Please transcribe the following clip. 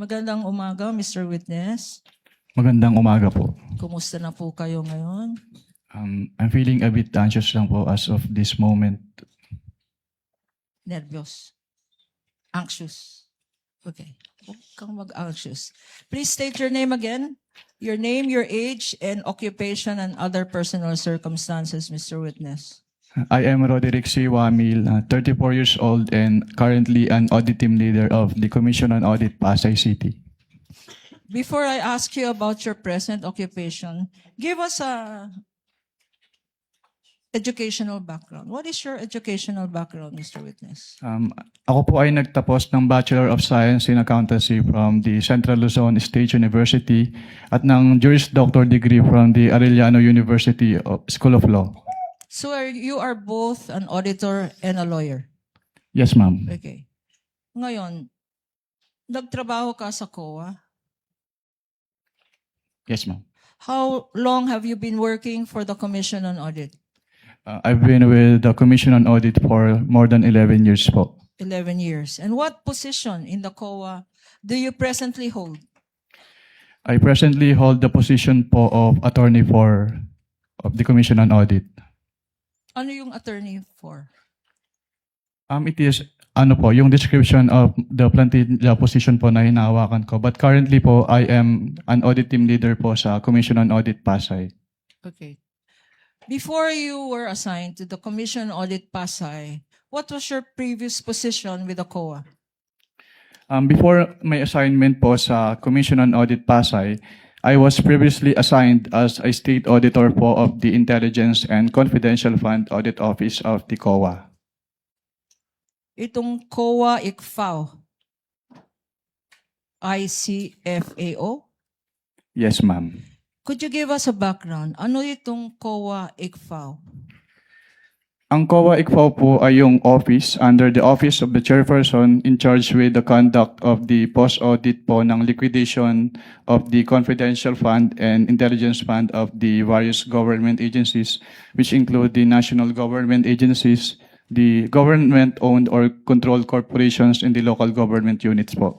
Magandang umaga, Mr. Witness. Magandang umaga po. Kumusta na po kayo ngayon? I'm feeling a bit anxious lang po as of this moment. Nervyos? Anxious? Okay. Huwag kang mag-anxious. Please state your name again. Your name, your age, and occupation and other personal circumstances, Mr. Witness. I am Roderick C. Wamil, 34 years old and currently an audit team leader of the Commission on Audit, Pasay City. Before I ask you about your present occupation, give us a educational background. What is your educational background, Mr. Witness? Ako po ay nagtapos ng Bachelor of Science in Accountancy from the Central Luzon State University at ng Juris Doctor degree from the Arellano University School of Law. So you are both an auditor and a lawyer? Yes, ma'am. Okay. Ngayon, nagtrabaho ka sa COA. Yes, ma'am. How long have you been working for the Commission on Audit? I've been with the Commission on Audit for more than 11 years po. 11 years. And what position in the COA do you presently hold? I presently hold the position po of attorney of the Commission on Audit. Ano yung attorney for? It is yung description of the plantilla position po na hinahawakan ko. But currently po, I am an audit team leader po sa Commission on Audit Pasay. Okay. Before you were assigned to the Commission on Audit Pasay, what was your previous position with the COA? Before my assignment po sa Commission on Audit Pasay, I was previously assigned as a state auditor po of the Intelligence and Confidential Fund Audit Office of the COA. Itong COA ICFAO. ICFAO? Yes, ma'am. Could you give us a background? Ano itong COA ICFAO? Ang COA ICFAO po ay yung office under the Office of the Chairperson in charge with the conduct of the post-audit po ng liquidation of the confidential fund and intelligence fund of the various government agencies, which include the national government agencies, the government-owned or controlled corporations, and the local government units po.